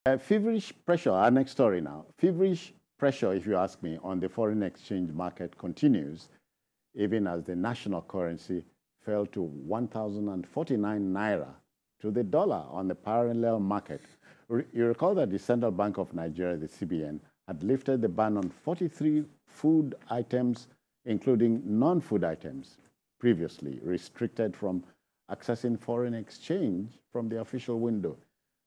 Feverish pressure, our next story now. Feverish pressure, if you ask me, on the foreign exchange market continues, even as the national currency fell to 1,049 Naira to the dollar on the parallel market. You recall that the Central Bank of Nigeria, the CBN, had lifted the ban on 43 food items, including non-food items, previously restricted from accessing foreign exchange from the official window.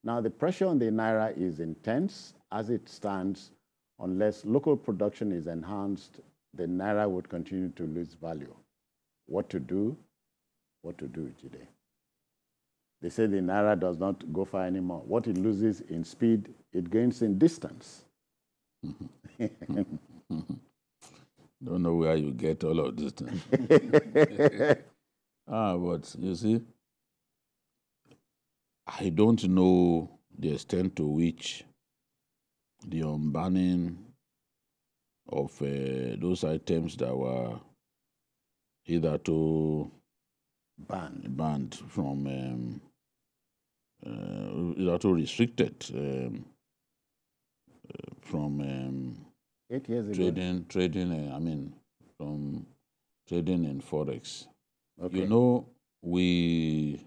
Now, the pressure on the Naira is intense as it stands. Unless local production is enhanced, the Naira would continue to lose value. What to do? What to do, Jide? They say the Naira does not go far anymore. What it loses in speed, it gains in distance. Don't know where you get all of this thing. But you see, I don't know the extent to which the unbanning of those items that were hitherto banned from hitherto restricted from 8 years ago. trading from trading in Forex. Okay. You know, we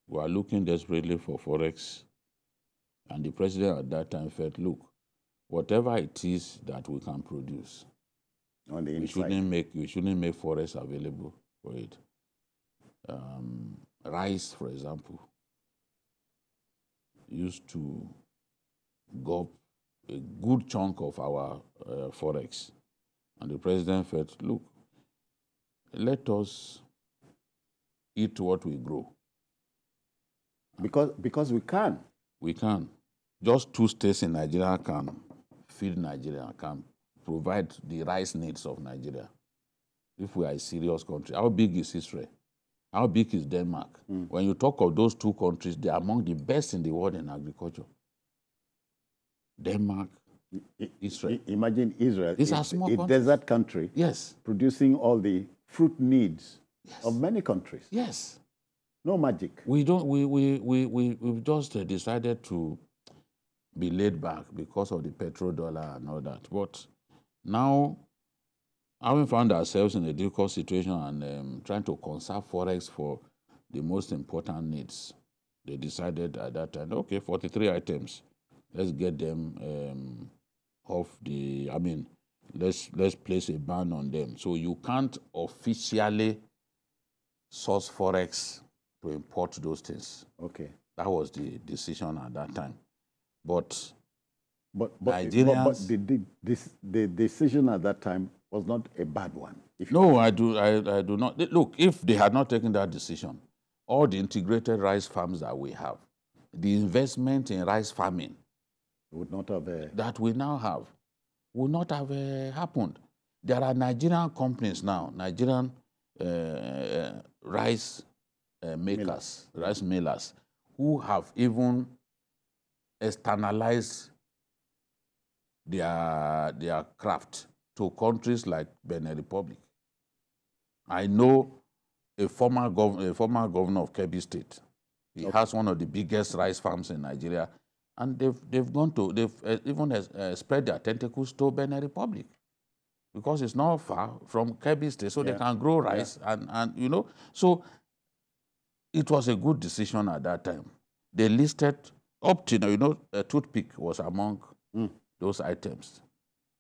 were looking desperately for Forex, and the president at that time felt, look, whatever it is that we can produce, On the we inside. shouldn't make Forex available for it. Rice, for example, used to go a good chunk of our Forex. And the president felt, look, let us eat what we grow. Because we can. We can. Just 2 states in Nigeria can feed Nigeria, can provide the rice needs of Nigeria. If we are a serious country. How big is Israel? How big is Denmark? When you talk of those 2 countries, they are among the best in the world in agriculture. Denmark, Israel. Imagine Israel. These are small a countries. desert country. Yes. Producing all the fruit needs of many countries. Yes. No magic. We've just decided to be laid back because of the petrodollar and all that. But now, having found ourselves in a difficult situation and trying to conserve Forex for the most important needs, they decided at that time, okay, 43 items, let's get them off the, let's place a ban on them. So you can't officially source Forex to import those things. Okay. That was the decision at that time. But Nigerians... the decision at that time was not a bad one. No, I do not. Look, if they had not taken that decision, all the integrated rice farms that we have, the investment in rice farming would not have that we now have would not have happened. There are Nigerian companies now, Nigerian rice makers, rice millers, who have even externalized their craft to countries like Benin Republic. I know a former governor of Kebbi State. He has one of the biggest rice farms in Nigeria, and they've even spread their tentacles to Benin Republic because it's not far from Kebbi State, so they can grow rice and you know. So it was a good decision at that time. They listed up to, a toothpick was among those items.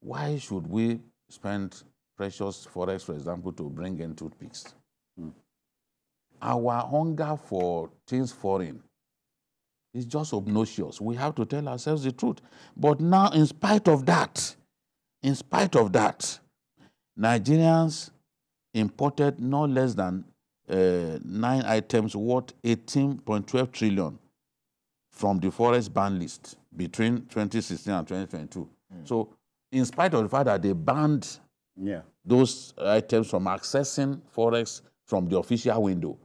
Why should we spend precious Forex, for example, to bring in toothpicks? Our hunger for things foreign is just obnoxious. We have to tell ourselves the truth. But now, in spite of that, Nigerians imported no less than 9 items worth 18.12 trillion from the Forex ban list between 2016 and 2022. So, in spite of the fact that they banned those items from accessing Forex from the official window,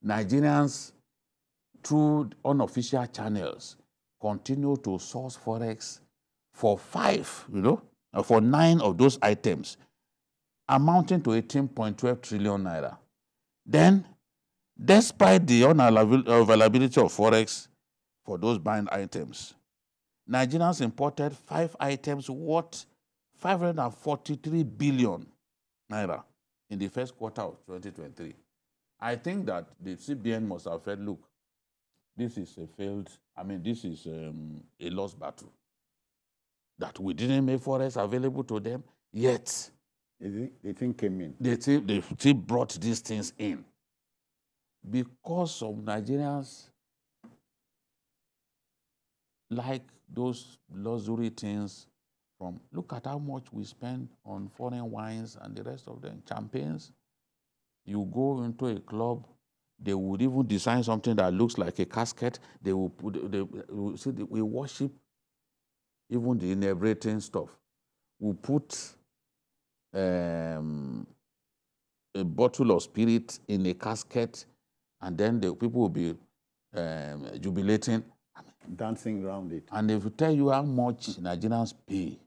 Nigerians, through unofficial channels, continue to source Forex for 9 of those items, amounting to 18.12 trillion naira. Then, despite the unavailability of Forex for those banned items, Nigerians imported 5 items worth 543 billion naira in the first quarter of 2023. I think that the CBN must have said, look, this is a failed, this is a lost battle. That we didn't make forex available to them, yet the thing came in. They still brought these things in. Because some Nigerians like those luxury things from, look at how much we spend on foreign wines and the rest of them, champagnes. You go into a club, they would even design something that looks like a casket. They will we worship even the inebriating stuff. We put a bottle of spirit in a casket, and then the people will be jubilating. Dancing around it. And if you tell you how much Nigerians pay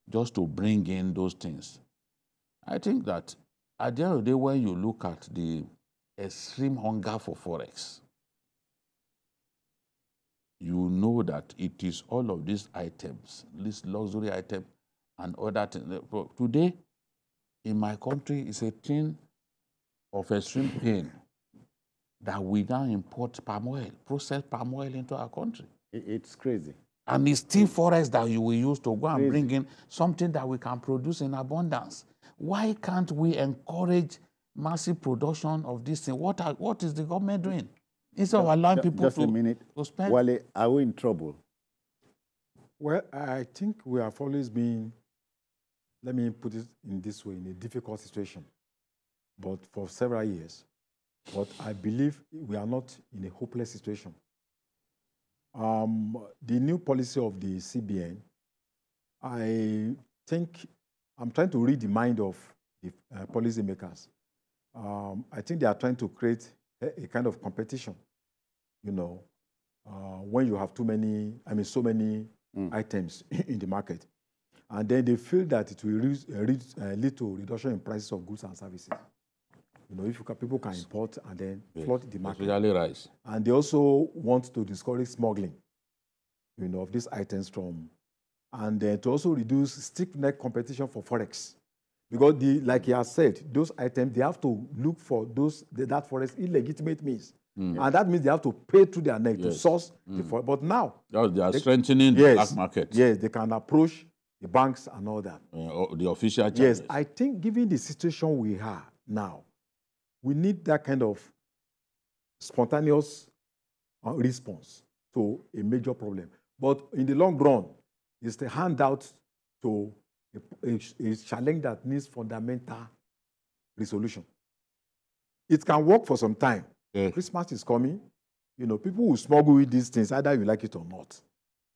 just to bring in those things, I think that at the end of the day, when you look at the extreme hunger for forex, you know that it is all of these items, these luxury items and other things. Today, in my country, it's a thing of extreme pain that we now import palm oil, processed palm oil into our country. It's crazy. And it's still forex that you will use to go and bring in something that we can produce in abundance. Why can't we encourage massive production of this thing? What is the government doing? Instead of allowing people just a minute. To spend. Wale, are we in trouble? Well, I think we have always been, let me put it in this way, in a difficult situation, but for several years. But I believe we are not in a hopeless situation. The new policy of the CBN, I think, I'm trying to read the mind of the policymakers. I think they are trying to create a kind of competition, when you have too many, so many items in the market. And then they feel that it will lead to reduction in prices of goods and services. If people can import and then flood the market. Especially rice. And they also want to discourage smuggling, of these items from, and to also reduce stiff-neck competition for forex. Because, like he has said, those items, they have to look for that forex illegitimate means. And that means they have to pay through their neck to source the forex. But now, they are strengthening the black market. Yes, they can approach the banks and all that. The official charges. Yes, I think given the situation we have now, we need that kind of spontaneous response to a major problem. But in the long run, it's the handout to a challenge that needs fundamental resolution. It can work for some time. Yeah. Christmas is coming. People will smuggle with these things, either you like it or not.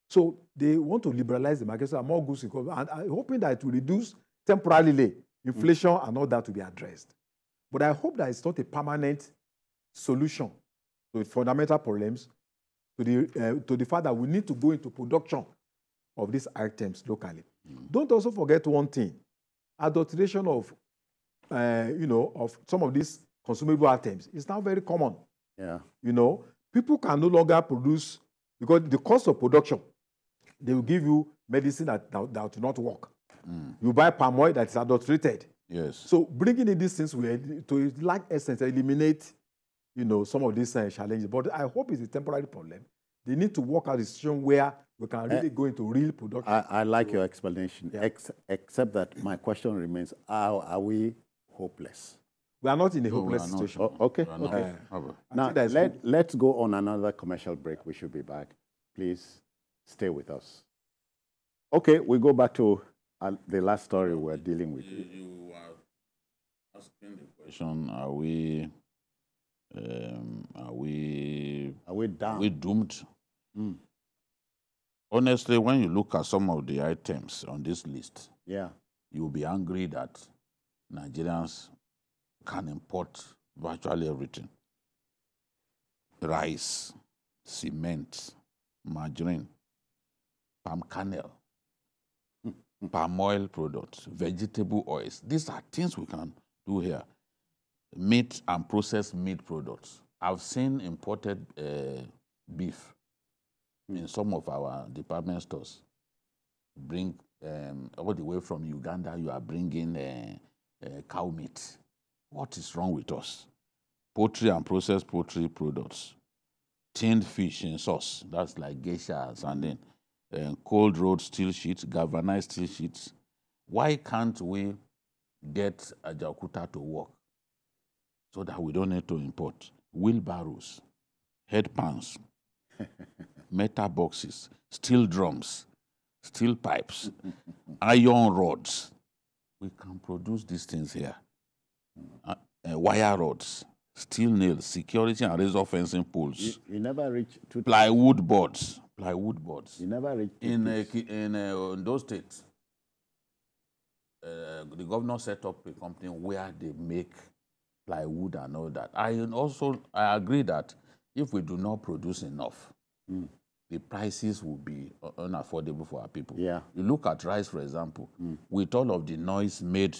So they want to liberalize the market so that more goods will come. And I'm hoping that it will reduce temporarily inflation and all that to be addressed. But I hope that it's not a permanent solution to fundamental problems, to the fact that we need to go into production of these items locally. Don't also forget one thing: adulteration of, of some of these consumable items is now very common. Yeah. People can no longer produce because the cost of production. They will give you medicine that will not work. You buy palm oil that is adulterated. Yes. So bringing in these things will, to like essence, eliminate, some of these challenges. But I hope it's a temporary problem. They need to work out a situation where we can really go into real production. I like your explanation, except that my question remains: are we hopeless? We are not in a hopeless situation. Okay. Now let's go on another commercial break. We should be back. Please stay with us. Okay, we go back to the last story we're dealing with. You are asking the question: are we down? Are we doomed? Honestly, when you look at some of the items on this list, you'll be angry that Nigerians can import virtually everything: rice, cement, margarine, palm kernel, palm oil products, vegetable oils. These are things we can do here. Meat and processed meat products. I've seen imported beef. in some of our department stores. Bring all the way from Uganda, you are bringing cow meat. What is wrong with us? Poultry and processed poultry products, tinned fish in sauce, that's like geishas, and then cold rolled steel sheets, galvanized steel sheets. Why can't we get a Jakarta to work so that we don't need to import wheelbarrows, headpans, metal boxes, steel drums, steel pipes, iron rods? We can produce these things here. Wire rods, steel nails, security and razor fencing poles. You never reach to plywood boards. Plywood boards. You never reach in those states. The governor set up a company where they make plywood and all that. I agree that if we do not produce enough, the prices will be unaffordable for our people. Yeah. You look at rice, for example, with all of the noise made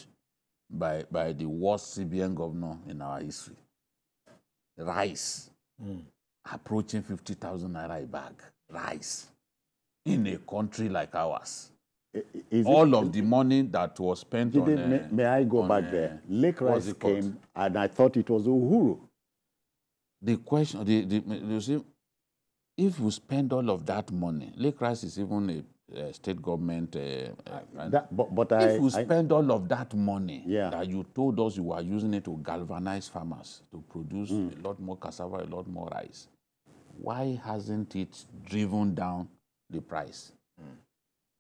by the worst CBN governor in our history. Rice approaching 50,000 naira a bag. Rice in a country like ours. All of the money that was spent on... may I go back there? Lake Rice came, and I thought it was Uhuru. The question, you see, if you spend all of that money, Lake Rice is even a state government... if you spend all of that money that you told us you were using it to galvanize farmers, to produce a lot more cassava, a lot more rice, why hasn't it driven down the price?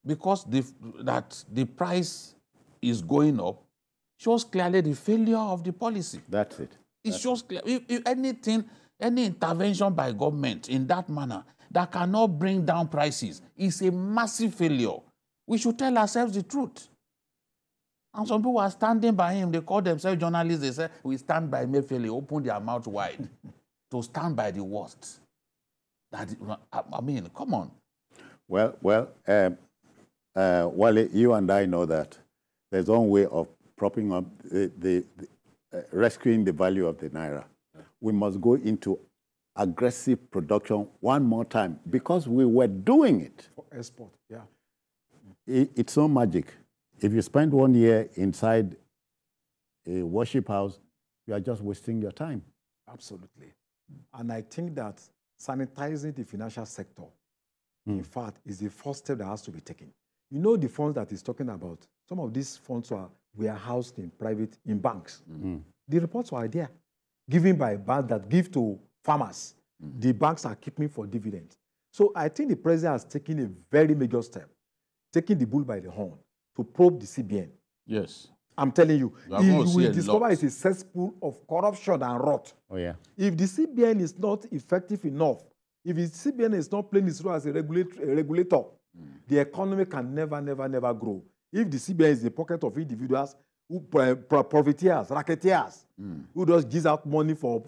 Because the price is going up shows clearly the failure of the policy. That's it. It shows clearly. If anything, any intervention by government in that manner that cannot bring down prices is a massive failure. We should tell ourselves the truth. And some people are standing by him. They call themselves journalists. They say, we stand by Mayfield. They open their mouth wide to stand by the worst. I mean, come on. Well, Wale, you and I know that there's one way of propping up rescuing the value of the Naira. We must go into aggressive production one more time because we were doing it. For export, yeah. It's no magic. If you spend 1 year inside a worship house, you are just wasting your time. Absolutely. And I think that sanitizing the financial sector, in fact, is the first step that has to be taken. You know the funds that he's talking about, some of these funds were housed in banks. The reports were there, given by banks that give to farmers. The banks are keeping for dividends. So I think the president has taken a very major step, taking the bull by the horn to probe the CBN. Yes. I'm telling you, he will discover it's a cesspool of corruption and rot. Oh, yeah. If the CBN is not effective enough, if the CBN is not playing its role as a regulator, the economy can never grow. If the CBN is the pocket of individuals, who profiteers, racketeers, who just gives out money for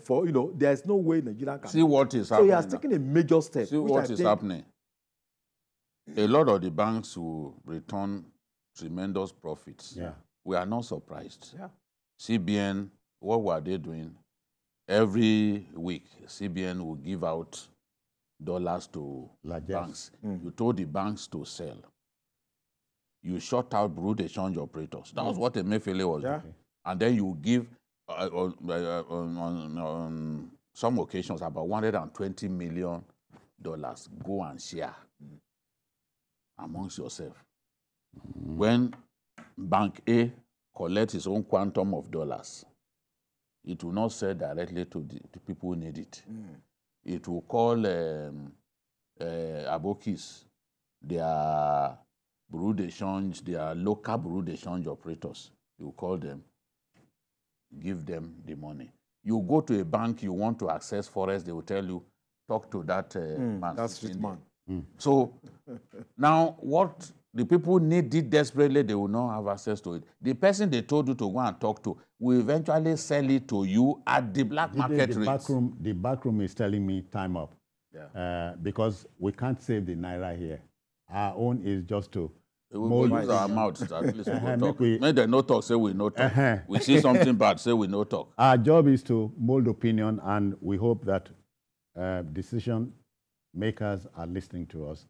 there's no way Nigeria can. See what is happening. So he has taken a major step. See what is happening. A lot of the banks will return tremendous profits. Yeah. We are not surprised. Yeah. CBN, what were they doing? Every week, CBN will give out dollars to banks. You told the banks to sell. You shut out Bureau de change operators. That was what Emefiele was doing. And then you give, on some occasions, about $120 million. Go and share amongst yourself. When Bank A collects its own quantum of dollars, it will not sell directly to the people who need it. It will call Abokis, their Bureau de change, their local Bureau de change operators. You call them, give them the money. You go to a bank, you want to access forex, they will tell you, talk to that man. That's street man. So now what the people need it desperately, they will not have access to it. The person they told you to go and talk to will eventually sell it to you at the black market rates. The back room is telling me time up. Because we can't save the Naira here. Our own is just to we will use our mouths, at least we will talk. Make them no talk, say we no talk. We see something bad, say we no talk. Our job is to mold opinion, and we hope that decision makers are listening to us.